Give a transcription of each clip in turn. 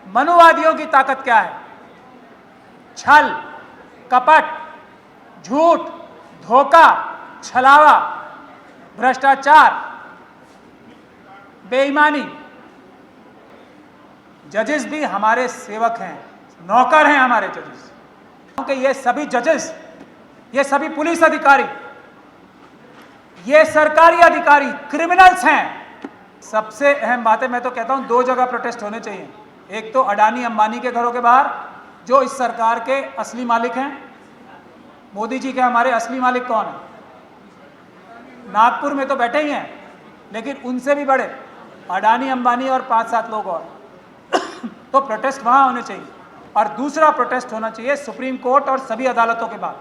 मनुवादियों की ताकत क्या है? छल, कपट, झूठ, धोखा, छलावा, भ्रष्टाचार, बेईमानी। जजेस भी हमारे सेवक हैं, नौकर हैं हमारे जजेस। क्योंकि ये सभी जजेस, ये सभी पुलिस अधिकारी, ये सरकारी अधिकारी क्रिमिनल्स हैं। सबसे अहम बात है, मैं तो कहता हूं 2 जगह प्रोटेस्ट होने चाहिए। एक तो अडानी अंबानी के घरों के बाहर, जो इस सरकार के असली मालिक हैं। मोदी जी के हमारे असली मालिक कौन है? नागपुर में तो बैठे ही हैं, लेकिन उनसे भी बड़े अडानी अंबानी और 5-7 लोग और। तो प्रोटेस्ट वहां होने चाहिए। और दूसरा प्रोटेस्ट होना चाहिए सुप्रीम कोर्ट और सभी अदालतों के बाद।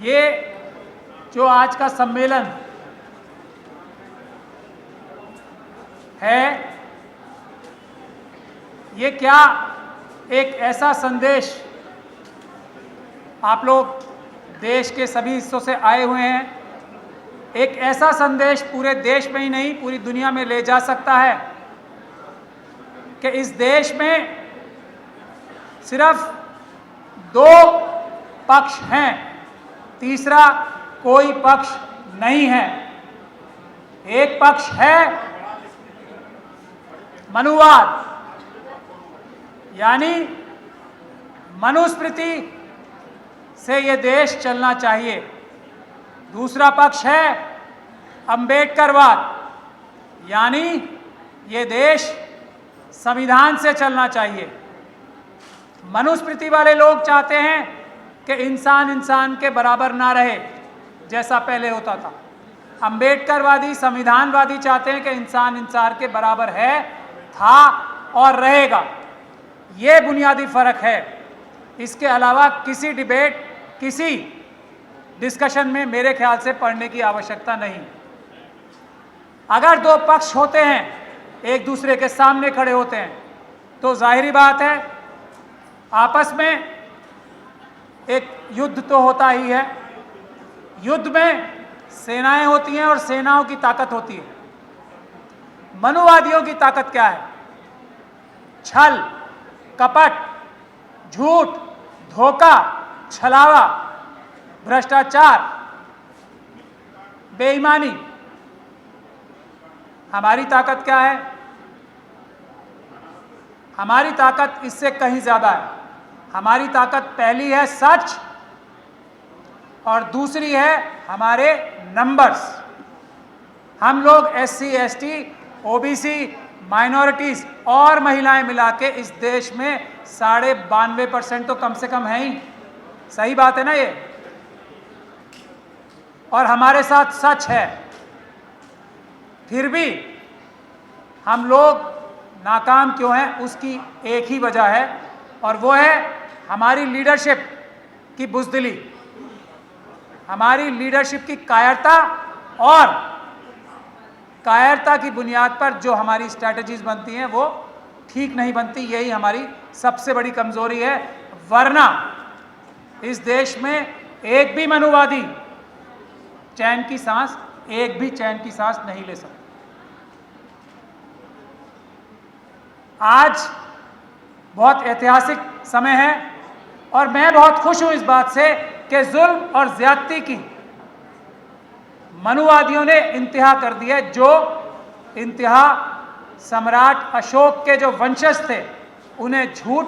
ये जो आज का सम्मेलन है, ये क्या एक ऐसा संदेश, आप लोग देश के सभी हिस्सों से आए हुए हैं, एक ऐसा संदेश पूरे देश में ही नहीं पूरी दुनिया में ले जा सकता है कि इस देश में सिर्फ 2 पक्ष हैं, तीसरा कोई पक्ष नहीं है। एक पक्ष है मनुवाद, यानी मनुस्मृति से ये देश चलना चाहिए। दूसरा पक्ष है अंबेडकरवाद, यानी ये देश संविधान से चलना चाहिए। मनुस्मृति वाले लोग चाहते हैं कि इंसान इंसान के बराबर ना रहे जैसा पहले होता था। अंबेडकरवादी, संविधानवादी चाहते हैं कि इंसान इंसान के बराबर है, था और रहेगा। ये बुनियादी फर्क है। इसके अलावा किसी डिबेट, किसी डिस्कशन में मेरे ख्याल से पढ़ने की आवश्यकता नहीं। अगर 2 पक्ष होते हैं, एक दूसरे के सामने खड़े होते हैं, तो जाहिरी बात है आपस में एक युद्ध तो होता ही है। युद्ध में सेनाएं होती हैं और सेनाओं की ताकत होती है। मनुवादियों की ताकत क्या है? छल, कपट, झूठ, धोखा, छलावा, भ्रष्टाचार, बेईमानी। हमारी ताकत क्या है? हमारी ताकत इससे कहीं ज्यादा है। हमारी ताकत पहली है सच, और दूसरी है हमारे नंबर्स। हम लोग SC, ST, OBC, माइनॉरिटीज और महिलाएं मिला के इस देश में 92.5% तो कम से कम है ही। सही बात है ना ये? और हमारे साथ सच है। फिर भी हम लोग नाकाम क्यों हैं, उसकी एक ही वजह है, और वो है हमारी लीडरशिप की बुज़दिली, हमारी लीडरशिप की कायरता, और कायरता की बुनियाद पर जो हमारी स्ट्रैटेजीज बनती हैं वो ठीक नहीं बनती। यही हमारी सबसे बड़ी कमजोरी है। वरना इस देश में एक भी मनुवादी चैन की सांस, एक भी चैन की सांस नहीं ले सकता। आज बहुत ऐतिहासिक समय है, और मैं बहुत खुश हूं इस बात से कि जुल्म और ज्यादती की मनुवादियों ने इंतहा कर दी है। जो इंतहा सम्राट अशोक के जो वंशज थे, उन्हें झूठ,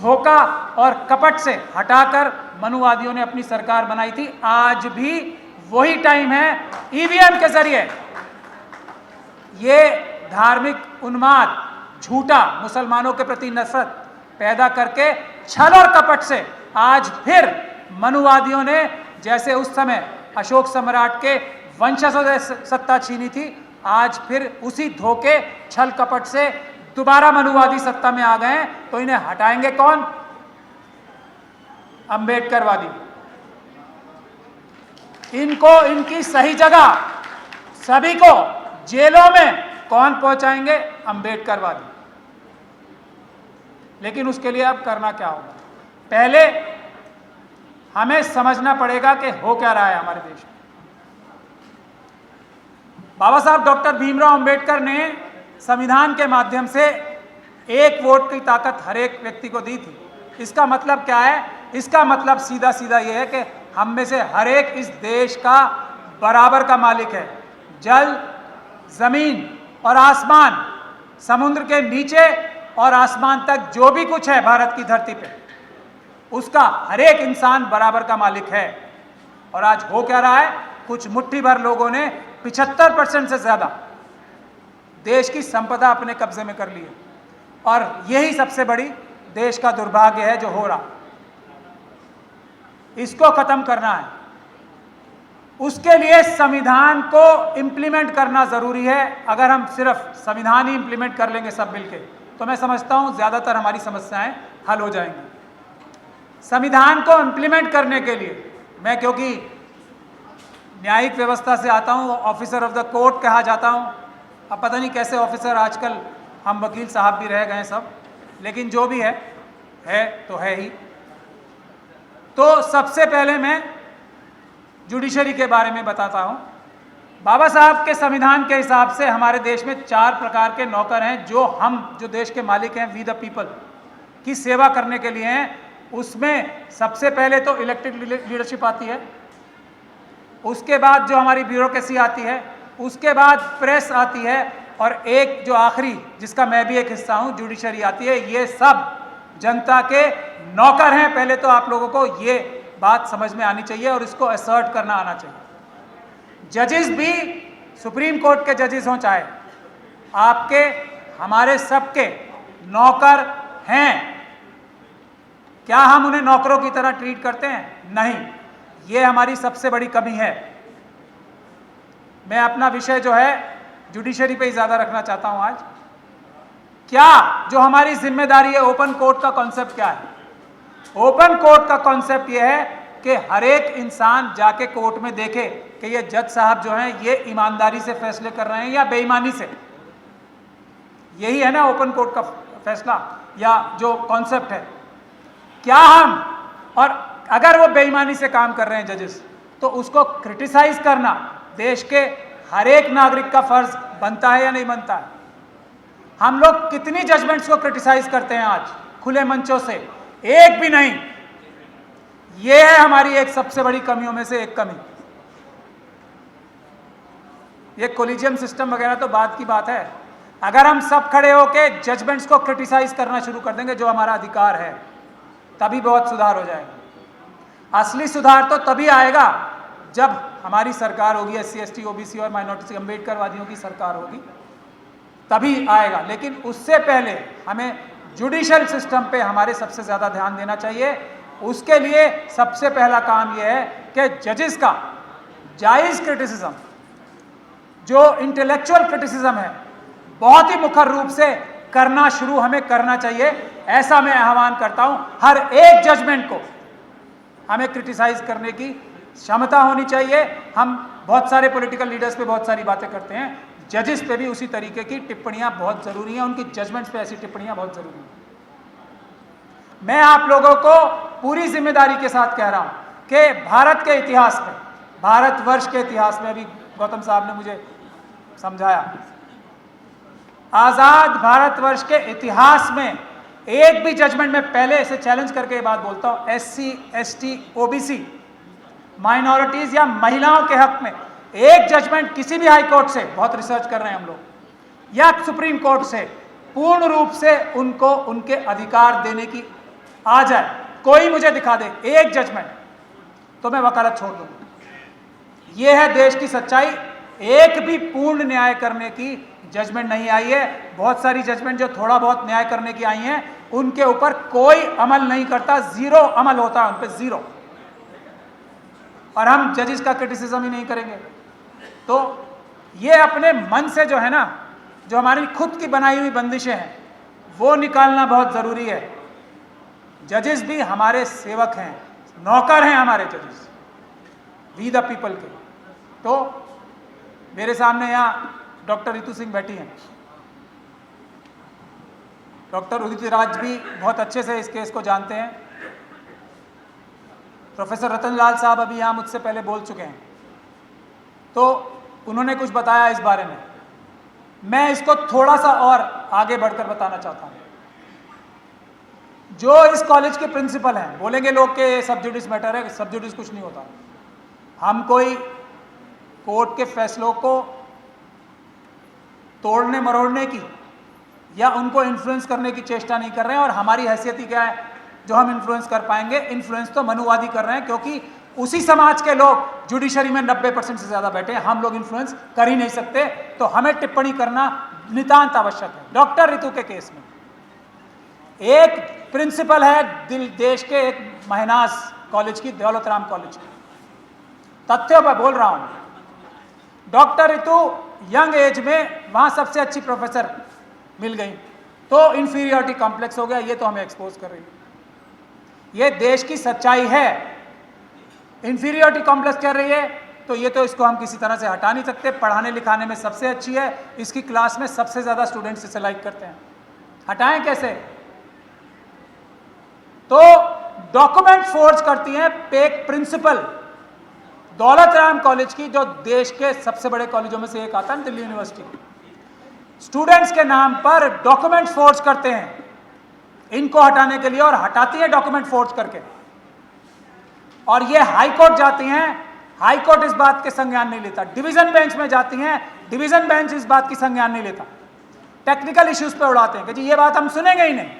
धोखा और कपट से हटाकर मनुवादियों ने अपनी सरकार बनाई थी। आज भी वही टाइम है। EVM के जरिए ये धार्मिक उन्माद, झूठा, मुसलमानों के प्रति नफरत पैदा करके छल और कपट से आज फिर मनुवादियों ने, जैसे उस समय अशोक सम्राट के वंशजों से सत्ता छीनी थी, आज फिर उसी धोखे, छल कपट से दोबारा मनुवादी सत्ता में आ गए हैं। तो इन्हें हटाएंगे कौन? अंबेडकरवादी। इनको इनकी सही जगह, सभी को जेलों में कौन पहुंचाएंगे? अंबेडकरवादी। लेकिन उसके लिए अब करना क्या होगा? पहले हमें समझना पड़ेगा कि हो क्या रहा है हमारे देश में। बाबा साहब डॉक्टर भीमराव अंबेडकर ने संविधान के माध्यम से एक वोट की ताकत हर एक व्यक्ति को दी थी। इसका मतलब क्या है? इसका मतलब सीधा सीधा ये है कि हम में से हर एक इस देश का बराबर का मालिक है। जल, जमीन और आसमान, समुद्र के नीचे और आसमान तक जो भी कुछ है भारत की धरती पे, उसका हर एक इंसान बराबर का मालिक है। और आज हो क्या रहा है? कुछ मुट्ठी भर लोगों ने 75% से ज्यादा देश की संपदा अपने कब्जे में कर ली है, और यही सबसे बड़ी देश का दुर्भाग्य है जो हो रहा। इसको खत्म करना है। उसके लिए संविधान को इंप्लीमेंट करना जरूरी है। अगर हम सिर्फ संविधान ही इंप्लीमेंट कर लेंगे सब मिलके, तो मैं समझता हूं ज्यादातर हमारी समस्याएं हल हो जाएंगी। संविधान को इंप्लीमेंट करने के लिए मैं, क्योंकि न्यायिक व्यवस्था से आता हूं, ऑफिसर ऑफ द कोर्ट कहा जाता हूं। अब पता नहीं कैसे ऑफिसर, आजकल हम वकील साहब भी रह गए सब, लेकिन जो भी है तो है ही। तो सबसे पहले मैं जुडिशरी के बारे में बताता हूं। बाबा साहब के संविधान के हिसाब से हमारे देश में 4 प्रकार के नौकर हैं जो देश के मालिक हैं, वी द पीपल की सेवा करने के लिए हैं। उसमें सबसे पहले तो इलेक्टेड लीडरशिप आती है, उसके बाद जो हमारी ब्यूरोक्रेसी आती है, उसके बाद प्रेस आती है, और एक जो आखिरी जिसका मैं भी एक हिस्सा हूं, जुडिशरी आती है। ये सब जनता के नौकर हैं। पहले तो आप लोगों को ये बात समझ में आनी चाहिए और इसको असर्ट करना आना चाहिए। जजेस भी सुप्रीम कोर्ट के जजेस हों, चाहे आपके हमारे सबके नौकर हैं। क्या हम उन्हें नौकरों की तरह ट्रीट करते हैं? नहीं। ये हमारी सबसे बड़ी कमी है। मैं अपना विषय जो है जुडिशरी पे ही ज्यादा रखना चाहता हूं आज। क्या जो हमारी जिम्मेदारी है, ओपन कोर्ट का कॉन्सेप्ट क्या है? ओपन कोर्ट का कॉन्सेप्ट यह है कि हर एक इंसान जाके कोर्ट में देखे कि ये जज साहब जो हैं ये ईमानदारी से फैसले कर रहे हैं या बेईमानी से। यही है ना ओपन कोर्ट का फैसला या जो कॉन्सेप्ट है। क्या हम, और अगर वो बेईमानी से काम कर रहे हैं जजेस, तो उसको क्रिटिसाइज करना देश के हर एक नागरिक का फर्ज बनता है या नहीं बनता है? हम लोग कितनी जजमेंट्स को क्रिटिसाइज करते हैं आज खुले मंचों से? एक भी नहीं। यह है हमारी एक सबसे बड़ी कमियों में से एक कमी। ये कोलिजियम सिस्टम वगैरह तो बात की बात है। अगर हम सब खड़े होके जजमेंट्स को क्रिटिसाइज करना शुरू कर देंगे, जो हमारा अधिकार है, तभी बहुत सुधार हो जाएगा। असली सुधार तो तभी आएगा जब हमारी सरकार होगी, SC, ST, OBC और माइनॉरिटी अम्बेडकरवादियों की सरकार होगी, तभी आएगा। लेकिन उससे पहले हमें जुडिशल सिस्टम पे हमारे सबसे ज़्यादा ध्यान देना चाहिए। उसके लिए सबसे पहला काम यह है कि जजेस का जायज़ क्रिटिसिज्म, जो इंटेलेक्चुअल क्रिटिसिज्म है, बहुत ही मुखर रूप से करना शुरू हमें करना चाहिए। ऐसा मैं आह्वान करता हूं। हर एक जजमेंट को हमें क्रिटिसाइज करने की क्षमता होनी चाहिए। हम बहुत सारे पॉलिटिकल लीडर्स पे बहुत सारी बातें करते हैं, जजेस पे भी उसी तरीके की टिप्पणियां बहुत जरूरी हैं, उनकी जजमेंट्स पे ऐसी टिप्पणियां बहुत जरूरी हैं। मैं आप लोगों को पूरी जिम्मेदारी के साथ कह रहा हूं कि भारत के इतिहास में, भारतवर्ष के इतिहास में, अभी गौतम साहब ने मुझे समझाया, आजाद भारतवर्ष के इतिहास में एक भी जजमेंट में, पहले इसे चैलेंज करके ये बात बोलता हूं, SC, ST, OBC, माइनॉरिटीज या महिलाओं के हक में एक जजमेंट किसी भी हाई कोर्ट से, बहुत रिसर्च कर रहे हैं हम लोग, या सुप्रीम कोर्ट से पूर्ण रूप से उनको उनके अधिकार देने की आ जाए, कोई मुझे दिखा दे एक जजमेंट, तो मैं वकालत छोड़ दूंगा। यह है देश की सच्चाई। एक भी पूर्ण न्याय करने की जजमेंट नहीं आई है। बहुत सारी जजमेंट जो थोड़ा बहुत न्याय करने की आई हैं, उनके ऊपर कोई अमल नहीं करता, जीरो अमल होता है उन पर, जीरो। और हम जजेस का क्रिटिसिज्म ही नहीं करेंगे तो ये अपने मन से जो है ना, जो हमारी खुद की बनाई हुई बंदिशें हैं, वो निकालना बहुत जरूरी है। जजेस भी हमारे सेवक हैं, नौकर हैं हमारे जजेस, वी द पीपल के। तो मेरे सामने यहाँ डॉक्टर रितु सिंह बैठी हैं, डॉक्टर उदित राज भी बहुत अच्छे से इस केस को जानते हैं, प्रोफेसर रतन लाल साहब अभी यहाँ मुझसे पहले बोल चुके हैं। तो उन्होंने कुछ बताया इस बारे में। मैं इसको थोड़ा सा और आगे बढ़कर बताना चाहता हूं। जो इस कॉलेज के प्रिंसिपल हैं, बोलेंगे लोग कि सब जुडिस मैटर है, सब जुडिस कुछ नहीं होता। हम कोई कोर्ट के फैसलों को तोड़ने मरोड़ने की या उनको इन्फ्लुएंस करने की चेष्टा नहीं कर रहे हैं, और हमारी हैसियत ही क्या है जो हम इन्फ्लुएंस कर पाएंगे। इन्फ्लुएंस तो मनुवादी कर रहे हैं, क्योंकि उसी समाज के लोग जुडिशरी में 90% से ज्यादा बैठे हैं। हम लोग इन्फ्लुएंस कर ही नहीं सकते, तो हमें टिप्पणी करना नितांत आवश्यक है। डॉक्टर रितु के केस में एक प्रिंसिपल है देश के एक महनाज कॉलेज की, दौलत राम कॉलेज की, तथ्यों पर बोल रहा हूं। डॉक्टर रितु यंग एज में वहां सबसे अच्छी प्रोफेसर मिल गई, तो इंफीरियरिटी कॉम्प्लेक्स हो गया। ये तो हमें एक्सपोज कर रही है, ये देश की सच्चाई है। इंफीरियरिटी कॉम्प्लेक्स कर रही है, तो ये तो इसको हम किसी तरह से हटा नहीं सकते। पढ़ाने लिखाने में सबसे अच्छी है, इसकी क्लास में सबसे ज्यादा स्टूडेंट्स इसे लाइक करते हैं, हटाएं कैसे? तो डॉक्यूमेंट फोर्ज करती है एक प्रिंसिपल दौलत राम कॉलेज की, जो देश के सबसे बड़े कॉलेजों में से एक आता है, दिल्ली यूनिवर्सिटी। स्टूडेंट्स के नाम पर डॉक्यूमेंट फोर्ज करते हैं इनको हटाने के लिए, और हटाती है डॉक्यूमेंट फोर्ज करके, और ये हाई कोर्ट जाती हैं। हाई कोर्ट इस बात के संज्ञान नहीं लेता। डिवीजन बेंच में जाती हैं, डिवीजन बेंच इस बात की संज्ञान नहीं लेता। टेक्निकल इश्यूज पे उड़ाते हैं कि जी ये बात हम सुनेंगे ही नहीं,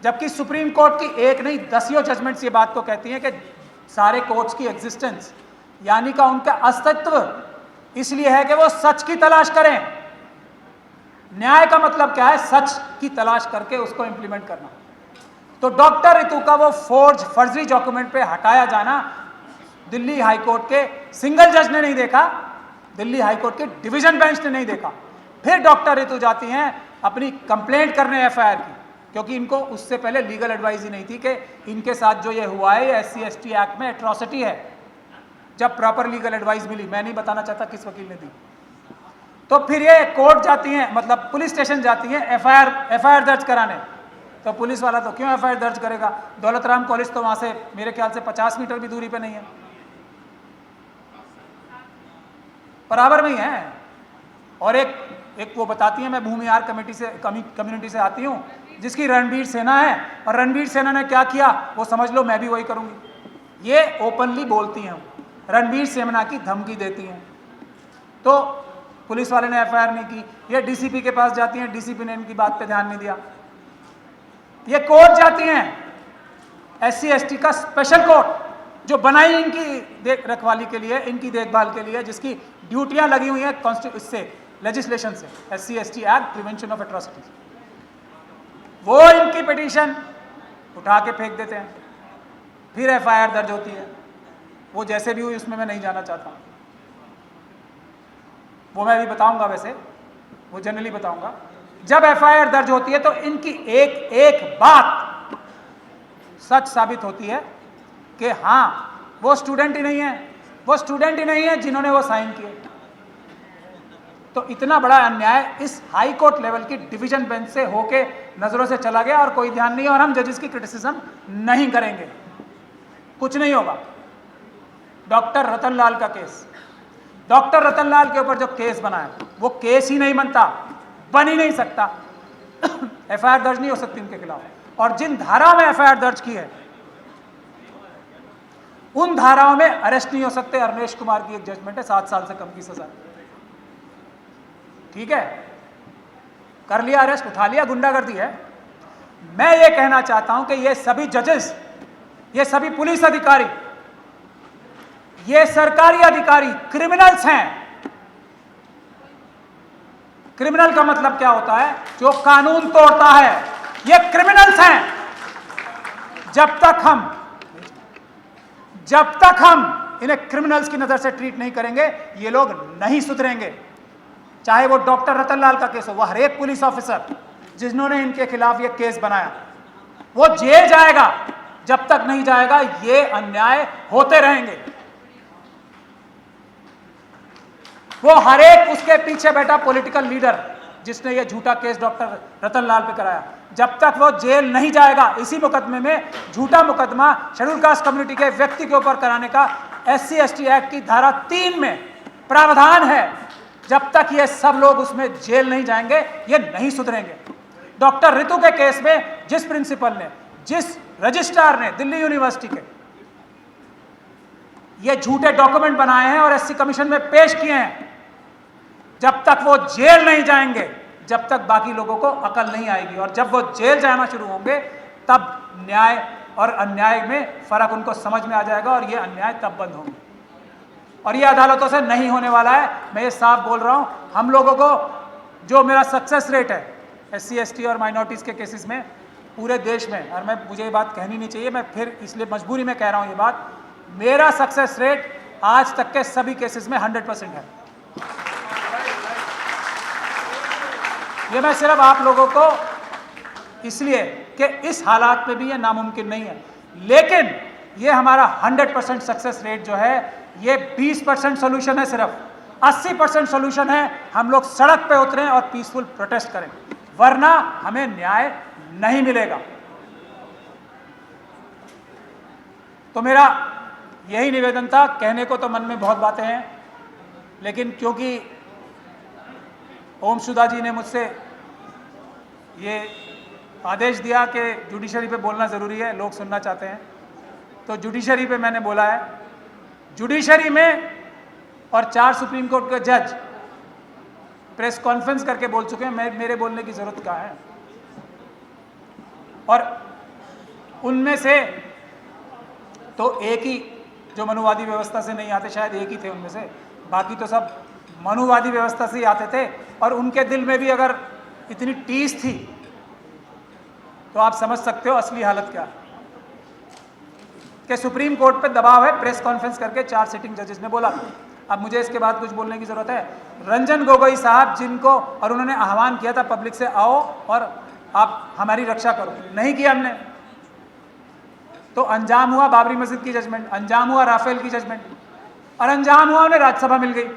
जबकि सुप्रीम कोर्ट की एक नहीं दसियों जजमेंट्स ये बात को कहती हैं कि सारे कोर्ट्स की एग्जिस्टेंस, यानी का उनका अस्तित्व इसलिए है कि वो सच की तलाश करें। न्याय का मतलब क्या है? सच की तलाश करके उसको इंप्लीमेंट करना। तो डॉक्टर रितु का वो फर्जी डॉक्यूमेंट पे हटाया जाना दिल्ली हाई कोर्ट के सिंगल जज ने नहीं देखा, दिल्ली हाई कोर्ट के डिवीजन बेंच ने नहीं देखा। फिर डॉक्टर रितु जाती हैं अपनी कंप्लेंट करने एफआईआर की, क्योंकि इनको उससे पहले लीगल एडवाइस ही नहीं थी कि इनके साथ जो ये हुआ है ये SC/ST एक्ट में एट्रॉसिटी है। जब प्रॉपर लीगल एडवाइस मिली, मैं नहीं बताना चाहता किस वकील ने दी, तो फिर ये कोर्ट जाती हैं, मतलब पुलिस स्टेशन जाती हैं एफआईआर दर्ज कराने। तो पुलिस वाला तो क्यों एफआईआर दर्ज करेगा? दौलत राम कॉलेज तो वहां से मेरे ख्याल से 50 मीटर भी दूरी पे नहीं है, बराबर में ही है। और एक वो बताती है, मैं भूमिहार कम्युनिटी से आती हूँ, जिसकी रणबीर सेना है, और रणबीर सेना ने क्या किया वो समझ लो, मैं भी वही करूंगी। ये ओपनली बोलती हैं, रणबीर सेना की धमकी देती हैं। तो पुलिस वाले ने एफआईआर नहीं की, ये डीसीपी के पास जाती हैं, डीसीपी ने इनकी बात पे ध्यान नहीं दिया। ये कोर्ट जाती हैं, SC/ST का स्पेशल कोर्ट जो बनाई इनकी रखवाली के लिए, इनकी देखभाल के लिए, जिसकी ड्यूटियां लगी हुई हैं इससे लेजिस्लेशन से, SC/ST act prevention of atrocities. वो इनकी पिटीशन उठा के फेंक देते हैं, फिर एफआईआर दर्ज होती है। वो जैसे भी हुई उसमें मैं नहीं जाना चाहता, वो मैं अभी बताऊंगा, वैसे वो जनरली बताऊंगा। जब एफआईआर दर्ज होती है तो इनकी एक एक बात सच साबित होती है कि हाँ वो स्टूडेंट ही नहीं है, वो स्टूडेंट ही नहीं है जिन्होंने वो साइन किए। तो इतना बड़ा अन्याय इस हाई कोर्ट लेवल की डिवीजन बेंच से होके नजरों से चला गया, और कोई ध्यान नहीं, और हम जजेस की क्रिटिसिज्म नहीं करेंगे, कुछ नहीं होगा। डॉक्टर रतनलाल का केस, डॉक्टर रतनलाल के ऊपर जो केस बना है वो केस ही नहीं बनता, बन ही नहीं सकता। एफआईआर दर्ज नहीं हो सकती उनके खिलाफ, और जिन धाराओं में एफआईआर दर्ज की है उन धाराओं में अरेस्ट नहीं हो सकते। अरनेश कुमार की एक जजमेंट है, 7 साल से कम की सजा, ठीक है, कर लिया अरेस्ट, उठा लिया, गुंडागर्दी है। मैं ये कहना चाहता हूं कि ये सभी जजेस, ये सभी पुलिस अधिकारी, ये सरकारी अधिकारी क्रिमिनल्स हैं। क्रिमिनल का मतलब क्या होता है? जो कानून तोड़ता है, ये क्रिमिनल्स हैं। जब तक हम इन्हें क्रिमिनल्स की नजर से ट्रीट नहीं करेंगे, ये लोग नहीं सुधरेंगे। चाहे वो डॉक्टर रतनलाल का केस हो, वो हर एक पुलिस ऑफिसर जिन्होंने इनके खिलाफ ये केस बनाया वो जेल जाएगा। जब तक नहीं जाएगा ये अन्याय होते रहेंगे। वो हर एक उसके पीछे बैठा पॉलिटिकल लीडर जिसने ये झूठा केस डॉक्टर रतनलाल पे कराया, जब तक वो जेल नहीं जाएगा, इसी मुकदमे में झूठा मुकदमा शेड्यूल कास्ट कम्युनिटी के व्यक्ति के ऊपर कराने का SC/ST एक्ट की धारा 3 में प्रावधान है, जब तक ये सब लोग उसमें जेल नहीं जाएंगे ये नहीं सुधरेंगे। डॉक्टर रितु के केस में जिस प्रिंसिपल ने, जिस रजिस्ट्रार ने दिल्ली यूनिवर्सिटी के ये झूठे डॉक्यूमेंट बनाए हैं और एससी कमीशन में पेश किए हैं, जब तक वो जेल नहीं जाएंगे, जब तक बाकी लोगों को अकल नहीं आएगी। और जब वो जेल जाना शुरू होंगे तब न्याय और अन्याय में फर्क उनको समझ में आ जाएगा और ये अन्याय तब बंद होंगे। और ये अदालतों से नहीं होने वाला है, मैं ये साफ बोल रहा हूं। हम लोगों को जो मेरा सक्सेस रेट है एससी एसटी और माइनॉरिटीज़ के केसेस में पूरे देश में, और मुझे ये बात कहनी नहीं चाहिए, मैं फिर इसलिए मजबूरी में कह रहा हूं ये बात, मेरा सक्सेस रेट आज तक के सभी केसेस में 100% है। ये मैं सिर्फ आप लोगों को इसलिए कि इस हालात में भी ये नामुमकिन नहीं है, लेकिन ये हमारा 100% सक्सेस रेट जो है ये 20% सोल्यूशन है, सिर्फ 80% सोल्यूशन है हम लोग सड़क पे उतरें और पीसफुल प्रोटेस्ट करें, वरना हमें न्याय नहीं मिलेगा। तो मेरा यही निवेदन था। कहने को तो मन में बहुत बातें हैं, लेकिन क्योंकि ओम सुधा जी ने मुझसे ये आदेश दिया कि जुडिशरी पे बोलना ज़रूरी है, लोग सुनना चाहते हैं, तो जुडिशरी पे मैंने बोला है। जुडिशरी में और 4 सुप्रीम कोर्ट के जज प्रेस कॉन्फ्रेंस करके बोल चुके हैं, मेरे बोलने की ज़रूरत क्या है। और उनमें से तो एक ही जो मनुवादी व्यवस्था से नहीं आते, शायद एक ही थे उनमें से, बाकी तो सब मनुवादी व्यवस्था से ही आते थे। और उनके दिल में भी अगर इतनी टीस थी तो आप समझ सकते हो असली हालत क्या है, कि सुप्रीम कोर्ट पे दबाव है। प्रेस कॉन्फ्रेंस करके 4 सिटिंग जजेस ने बोला। अब मुझे इसके बाद कुछ बोलने की जरूरत है। रंजन गोगोई साहब जिनको, और उन्होंने आह्वान किया था पब्लिक से, आओ और आप हमारी रक्षा करो, नहीं किया हमने, तो अंजाम हुआ बाबरी मस्जिद की जजमेंट, अंजाम हुआ राफेल की जजमेंट, और अंजाम हुआ उन्हें राज्यसभा मिल गई।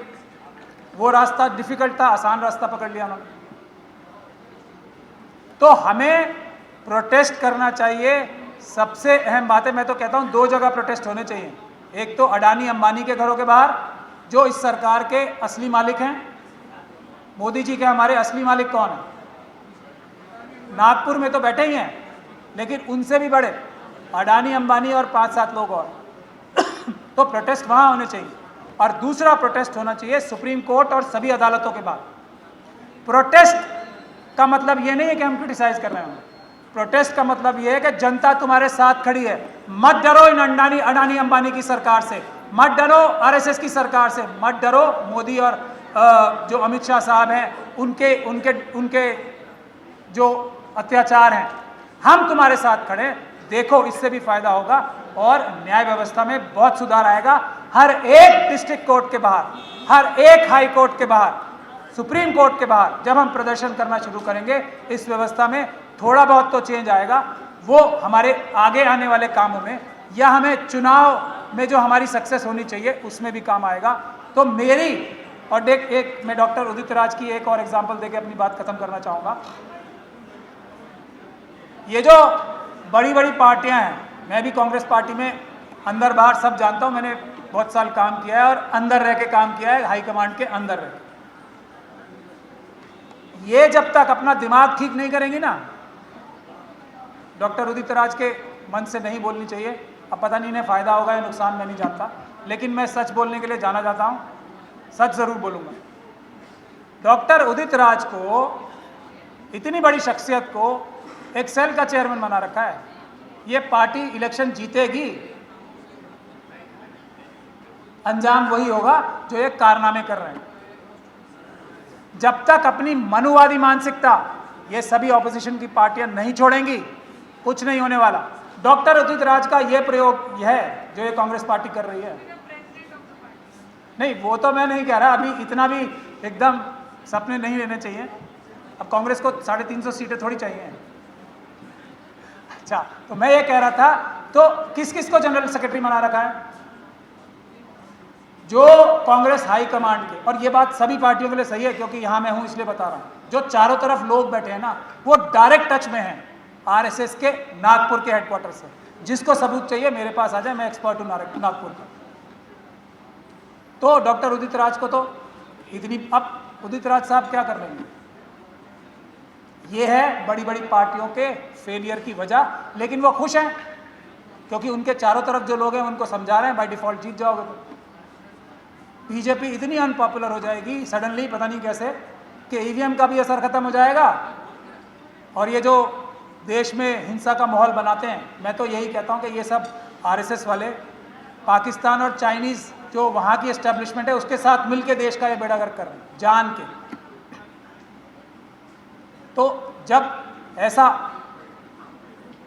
वो रास्ता डिफिकल्ट था, आसान रास्ता पकड़ लिया उन्होंने। तो हमें प्रोटेस्ट करना चाहिए। सबसे अहम बात है, मैं तो कहता हूं 2 जगह प्रोटेस्ट होने चाहिए। एक तो अडानी अंबानी के घरों के बाहर, जो इस सरकार के असली मालिक हैं। मोदी जी के हमारे असली मालिक कौन है? नागपुर में तो बैठे ही हैं, लेकिन उनसे भी बड़े अडानी अंबानी और 5-7 लोग और। तो प्रोटेस्ट वहां होने चाहिए। और दूसरा प्रोटेस्ट होना चाहिए सुप्रीम कोर्ट और सभी अदालतों के बाद। प्रोटेस्ट का मतलब ये नहीं है कि हम क्रिटिसाइज कर रहे हैं। प्रोटेस्ट का मतलब ये है कि जनता तुम्हारे साथ खड़ी है। मत डरो इन अडानी अंबानी की सरकार से, मत डरो आरएसएस की सरकार से, मत डरो मोदी और जो अमित शाह साहब हैं उनके जो अत्याचार हैं। हम तुम्हारे साथ खड़े हैं। देखो, इससे भी फायदा होगा और न्याय व्यवस्था में बहुत सुधार आएगा। हर एक डिस्ट्रिक्ट कोर्ट के बाहर, हर एक हाई कोर्ट के बाहर, सुप्रीम कोर्ट के बाहर जब हम प्रदर्शन करना शुरू करेंगे, इस व्यवस्था में थोड़ा बहुत तो चेंज आएगा। वो हमारे आगे आने वाले कामों में, या हमें चुनाव में जो हमारी सक्सेस होनी चाहिए उसमें भी काम आएगा। तो मेरी, और एक मैं डॉक्टर उदित राज की एक और एग्जाम्पल देके अपनी बात खत्म करना चाहूँगा। ये जो बड़ी बड़ी पार्टियां हैं, मैं भी कांग्रेस पार्टी में अंदर बाहर सब जानता हूं, मैंने बहुत साल काम किया है और अंदर रह के काम किया है, हाईकमांड के अंदर रह। ये जब तक अपना दिमाग ठीक नहीं करेंगी ना, डॉक्टर उदित राज के मन से नहीं बोलनी चाहिए। अब पता नहीं इन्हें फायदा होगा या नुकसान, मैं नहीं जानता, लेकिन मैं सच बोलने के लिए जाना जाता हूं, सच जरूर बोलूंगा। डॉक्टर उदित राज को, इतनी बड़ी शख्सियत को एक सेल का चेयरमैन बना रखा है। ये पार्टी इलेक्शन जीतेगी, अंजाम वही होगा जो ये कारनामे कर रहे हैं। जब तक अपनी मनुवादी मानसिकता ये सभी ऑपोजिशन की पार्टियां नहीं छोड़ेंगी, कुछ नहीं होने वाला। डॉक्टर उदित राज का ये प्रयोग है जो ये कांग्रेस पार्टी कर रही है। नहीं, वो तो मैं नहीं कह रहा, अभी इतना भी एकदम सपने नहीं लेने चाहिए। अब कांग्रेस को 350 सीटें थोड़ी चाहिए। अच्छा, तो मैं ये कह रहा था, तो किस किस को जनरल सेक्रेटरी बना रखा है? जो कांग्रेस हाई कमांड के, और ये बात सभी पार्टियों के लिए सही है क्योंकि यहां मैं हूं इसलिए बता रहा हूं, जो चारों तरफ लोग बैठे हैं ना, वो डायरेक्ट टच में हैं आरएसएस के नागपुर के हेडक्वार्टर से। जिसको सबूत चाहिए मेरे पास आ जाए, मैं एक्सपर्ट हूं नागपुर का। तो डॉक्टर उदित राज को तो अब उदित राज साहब क्या कर रहे हैं? ये है बड़ी बड़ी पार्टियों के फेलियर की वजह, लेकिन वो खुश हैं क्योंकि उनके चारों तरफ जो लोग हैं उनको समझा रहे हैं बाय डिफॉल्ट जीत जाओगे। तो बीजेपी इतनी अनपॉपुलर हो जाएगी सडनली, पता नहीं कैसे, कि ईवीएम का भी असर खत्म हो जाएगा। और ये जो देश में हिंसा का माहौल बनाते हैं, मैं तो यही कहता हूँ कि ये सब आरएसएस वाले पाकिस्तान और चाइनीज़ जो वहाँ की एस्टेब्लिशमेंट है उसके साथ मिलके देश का ये बेड़ा गर्क कर रहे हैं जान के। तो जब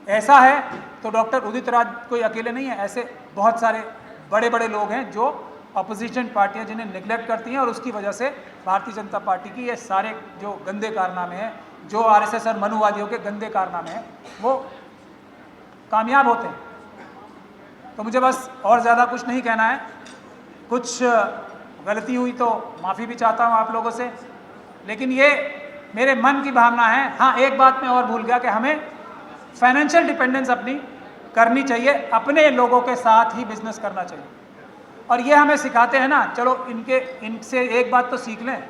ऐसा है तो डॉक्टर उदित राज कोई अकेले नहीं है, ऐसे बहुत सारे बड़े बड़े लोग हैं जो अपोजिशन पार्टियां जिन्हें निगलेक्ट करती हैं, और उसकी वजह से भारतीय जनता पार्टी की ये सारे जो गंदे कारनामे हैं, जो आरएसएस और मनुवादियों के गंदे कारनामे हैं, वो कामयाब होते हैं। तो मुझे बस और ज़्यादा कुछ नहीं कहना है। कुछ गलती हुई तो माफ़ी भी चाहता हूँ आप लोगों से, लेकिन ये मेरे मन की भावना है। हाँ, एक बात मैं और भूल गया कि हमें फाइनेंशियल डिपेंडेंस अपनी करनी चाहिए, अपने लोगों के साथ ही बिजनेस करना चाहिए। और ये हमें सिखाते हैं ना, चलो इनसे एक बात तो सीख लें।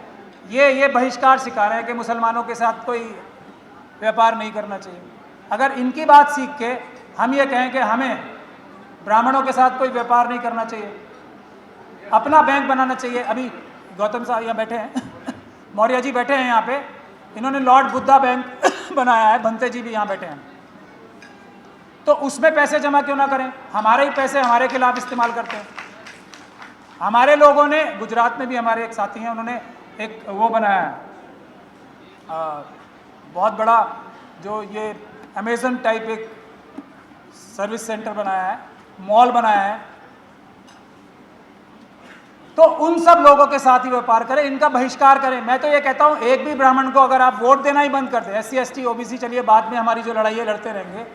ये बहिष्कार सिखा रहे हैं कि मुसलमानों के साथ कोई व्यापार नहीं करना चाहिए। अगर इनकी बात सीख के हम ये कहें कि हमें ब्राह्मणों के साथ कोई व्यापार नहीं करना चाहिए, अपना बैंक बनाना चाहिए। अभी गौतम साहब यहाँ बैठे हैं मौर्य जी बैठे हैं यहाँ पे, इन्होंने लॉर्ड बुद्धा बैंक बनाया है, भंते जी भी यहाँ बैठे हैं। तो उसमें पैसे जमा क्यों ना करें? हमारे ही पैसे हमारे खिलाफ इस्तेमाल करते हैं। हमारे लोगों ने, गुजरात में भी हमारे एक साथी हैं, उन्होंने एक वो बनाया है बहुत बड़ा, जो ये अमेज़न टाइप एक सर्विस सेंटर बनाया है, मॉल बनाया है। तो उन सब लोगों के साथ ही व्यापार करें, इनका बहिष्कार करें। मैं तो ये कहता हूं, एक भी ब्राह्मण को अगर आप वोट देना ही बंद कर दें, SC ST OBC चलिए बाद में हमारी जो लड़ाई है लड़ते रहेंगे,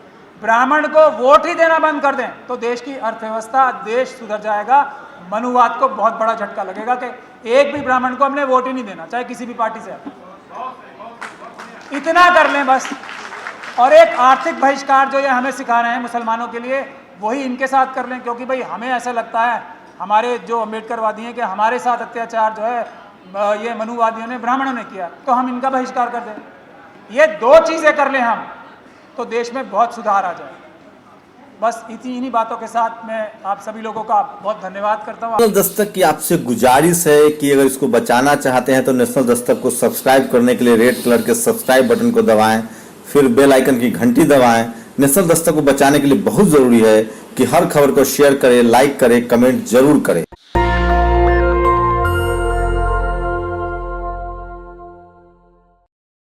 ब्राह्मण को वोट ही देना बंद कर दें तो देश की अर्थव्यवस्था, देश सुधर जाएगा। मनुवाद को बहुत बड़ा झटका लगेगा कि एक भी ब्राह्मण को हमने वोट ही नहीं देना, चाहे किसी भी पार्टी से। इतना कर लें बस। और एक आर्थिक बहिष्कार जो ये हमें सिखा रहे हैं मुसलमानों के लिए, वही इनके साथ कर लें, क्योंकि भाई हमें ऐसा लगता है, हमारे जो अम्बेडकरवादी हैं, कि हमारे साथ अत्याचार जो है ये मनुवादियों ने, ब्राह्मणों ने किया, तो हम इनका बहिष्कार कर दें। ये दो चीज़ें कर लें हम, तो देश में बहुत सुधार आ जाए। बस इन्हीं बातों के साथ मैं आप सभी लोगों का बहुत धन्यवाद करता हूँ। नेशनल दस्तक की आपसे गुजारिश है कि अगर इसको बचाना चाहते हैं तो नेशनल दस्तक को सब्सक्राइब करने के लिए रेड कलर के सब्सक्राइब बटन को दबाएं, फिर बेल आइकन की घंटी दबाएं। नेशनल दस्तक को बचाने के लिए बहुत जरूरी है कि हर खबर को शेयर करें, लाइक करें, कमेंट जरूर करें।